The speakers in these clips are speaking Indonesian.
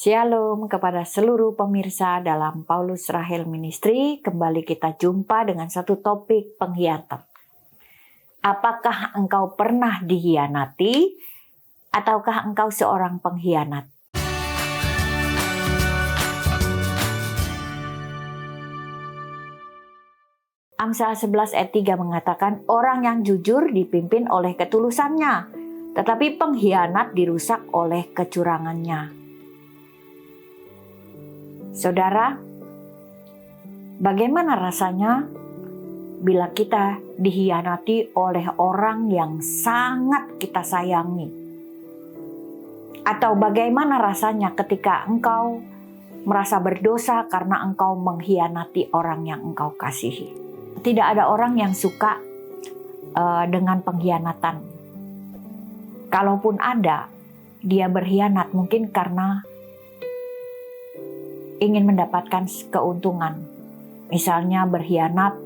Shalom kepada seluruh pemirsa dalam Paulus Rahel Ministry. Kembali kita jumpa dengan satu topik pengkhianatan. Apakah engkau pernah dikhianati ataukah engkau seorang pengkhianat? Amsal 11 ayat 3 mengatakan, orang yang jujur dipimpin oleh ketulusannya, tetapi pengkhianat dirusak oleh kecurangannya. Saudara, bagaimana rasanya bila kita dikhianati oleh orang yang sangat kita sayangi? Atau bagaimana rasanya ketika engkau merasa berdosa karena engkau mengkhianati orang yang engkau kasihi? Tidak ada orang yang suka dengan pengkhianatan. Kalaupun ada, dia berkhianat mungkin karena ingin mendapatkan keuntungan. Misalnya berkhianat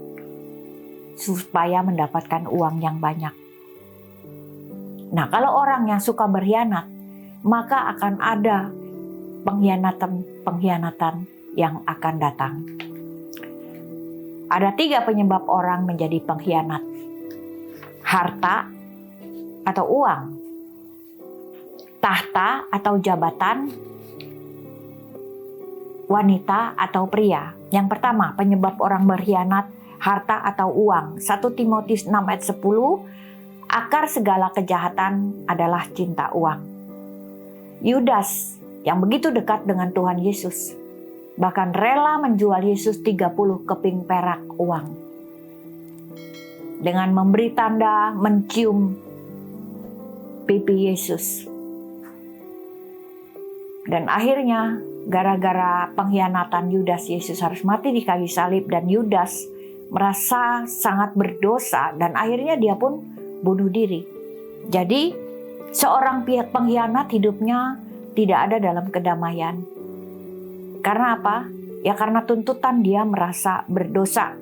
supaya mendapatkan uang yang banyak. Nah, kalau orang yang suka berkhianat, maka akan ada pengkhianatan yang akan datang. Ada 3 penyebab orang menjadi pengkhianat. Harta atau uang, tahta atau jabatan, wanita atau pria. Yang pertama, penyebab orang berkhianat, harta atau uang. 1 Timotius 6 ayat 10, akar segala kejahatan adalah cinta uang. Yudas yang begitu dekat dengan Tuhan Yesus, bahkan rela menjual Yesus 30 keping perak uang. Dengan memberi tanda mencium pipi Yesus. Dan akhirnya gara-gara pengkhianatan Yudas, Yesus harus mati di kayu salib dan Yudas merasa sangat berdosa dan akhirnya dia pun bunuh diri. Jadi seorang pengkhianat hidupnya tidak ada dalam kedamaian. Karena apa? Ya karena tuntutan dia merasa berdosa.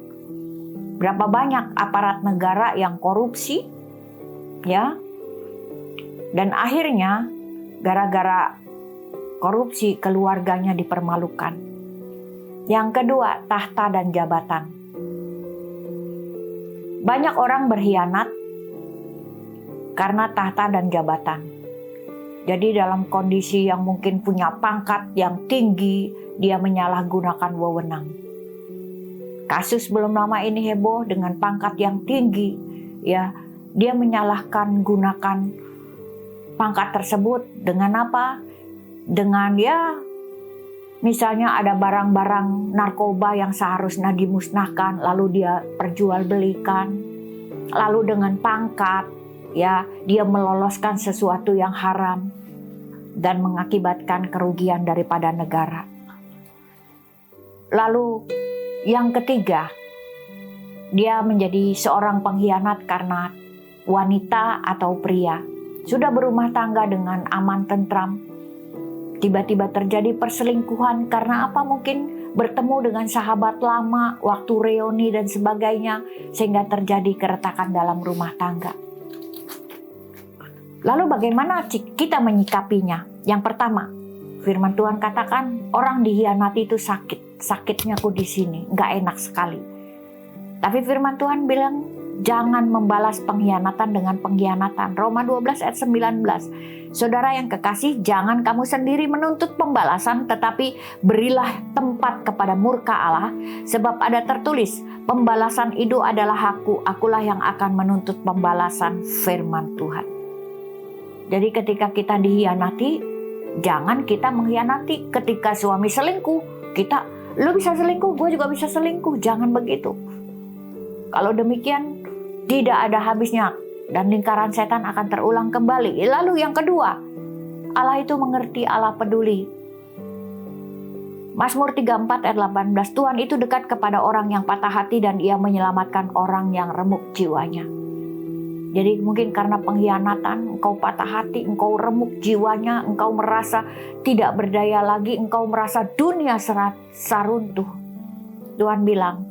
Berapa banyak aparat negara yang korupsi, ya? Dan akhirnya gara-gara korupsi keluarganya dipermalukan. Yang kedua, tahta dan jabatan. Banyak orang berkhianat karena tahta dan jabatan. Jadi dalam kondisi yang mungkin punya pangkat yang tinggi, dia menyalahgunakan wewenang. Kasus belum lama ini heboh dengan pangkat yang tinggi, ya, dia menyalahkan gunakan pangkat tersebut dengan apa? Dengan misalnya ada barang-barang narkoba yang seharusnya dimusnahkan lalu dia perjualbelikan, lalu dengan pangkat ya dia meloloskan sesuatu yang haram dan mengakibatkan kerugian daripada negara. Lalu yang ketiga, dia menjadi seorang pengkhianat karena wanita atau pria sudah berumah tangga dengan aman tentram, tiba-tiba terjadi perselingkuhan karena apa? Mungkin bertemu dengan sahabat lama, waktu reuni dan sebagainya, sehingga terjadi keretakan dalam rumah tangga. Lalu bagaimana kita menyikapinya? Yang pertama, firman Tuhan katakan orang dikhianati itu sakit. Sakitnya aku di sini, nggak enak sekali. Tapi firman Tuhan bilang, jangan membalas pengkhianatan dengan pengkhianatan. Roma 12 ayat 19. Saudara yang kekasih, jangan kamu sendiri menuntut pembalasan, tetapi berilah tempat kepada murka Allah. Sebab ada tertulis, pembalasan itu adalah hakku, akulah yang akan menuntut pembalasan, firman Tuhan. Jadi ketika kita dikhianati, jangan kita mengkhianati. Ketika suami selingkuh, lu bisa selingkuh, gue juga bisa selingkuh. Jangan begitu. Kalau demikian, tidak ada habisnya dan lingkaran setan akan terulang kembali. Lalu yang kedua, Allah itu mengerti, Allah peduli. Mazmur 34 ayat 18, Tuhan itu dekat kepada orang yang patah hati dan ia menyelamatkan orang yang remuk jiwanya. Jadi mungkin karena pengkhianatan, engkau patah hati, engkau remuk jiwanya, engkau merasa tidak berdaya lagi, engkau merasa dunia seruntuh. Tuhan bilang,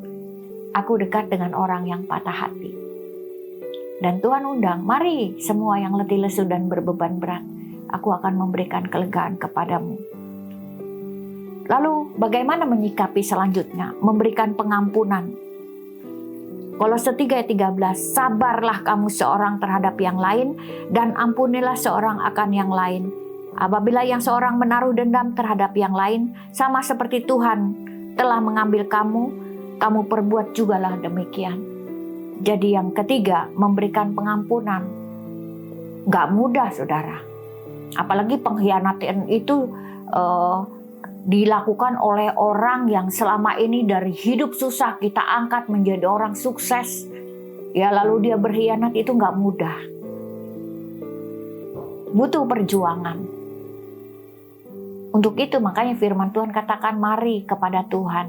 aku dekat dengan orang yang patah hati. Dan Tuhan undang, mari semua yang letih lesu dan berbeban berat, aku akan memberikan kelegaan kepadamu. Lalu bagaimana menyikapi selanjutnya? Memberikan pengampunan. Kolose 3 ayat 13, sabarlah kamu seorang terhadap yang lain dan ampunilah seorang akan yang lain. Apabila yang seorang menaruh dendam terhadap yang lain, sama seperti Tuhan telah mengambil kamu, kamu perbuat jugalah demikian. Jadi yang ketiga, memberikan pengampunan. Gak mudah, saudara. Apalagi pengkhianatan itu dilakukan oleh orang yang selama ini dari hidup susah kita angkat menjadi orang sukses. Ya lalu dia berkhianat, itu gak mudah. Butuh perjuangan. Untuk itu makanya firman Tuhan katakan mari kepada Tuhan.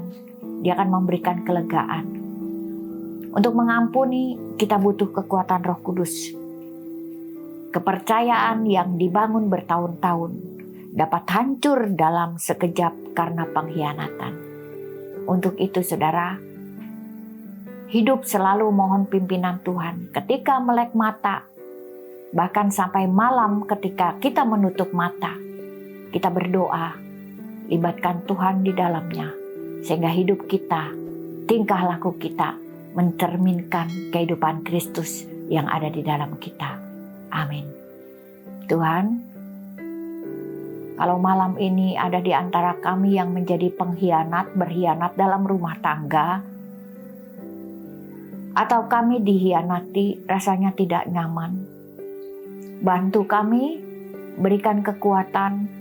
Dia akan memberikan kelegaan. Untuk mengampuni kita butuh kekuatan Roh Kudus. Kepercayaan yang dibangun bertahun-tahun dapat hancur dalam sekejap karena pengkhianatan. Untuk itu saudara, hidup selalu mohon pimpinan Tuhan. Ketika melek mata, bahkan sampai malam ketika kita menutup mata, kita berdoa, libatkan Tuhan di dalamnya, sehingga hidup kita, tingkah laku kita, mencerminkan kehidupan Kristus yang ada di dalam kita. Amin. Tuhan, kalau malam ini ada di antara kami yang menjadi pengkhianat, berkhianat dalam rumah tangga, atau kami dikhianati, rasanya tidak nyaman, bantu kami, berikan kekuatan,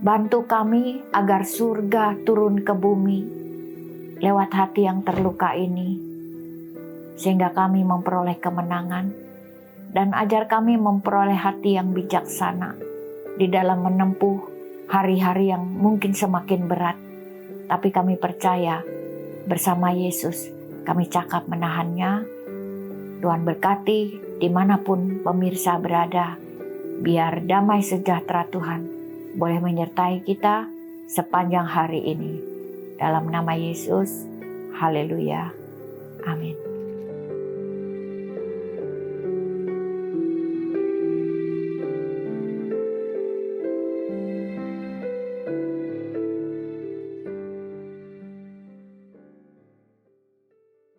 bantu kami agar surga turun ke bumi lewat hati yang terluka ini, sehingga kami memperoleh kemenangan, dan ajar kami memperoleh hati yang bijaksana di dalam menempuh hari-hari yang mungkin semakin berat. Tapi kami percaya bersama Yesus kami cakap menahannya. Tuhan berkati dimanapun pemirsa berada. Biar damai sejahtera Tuhan boleh menyertai kita sepanjang hari ini. Dalam nama Yesus, haleluya, amin.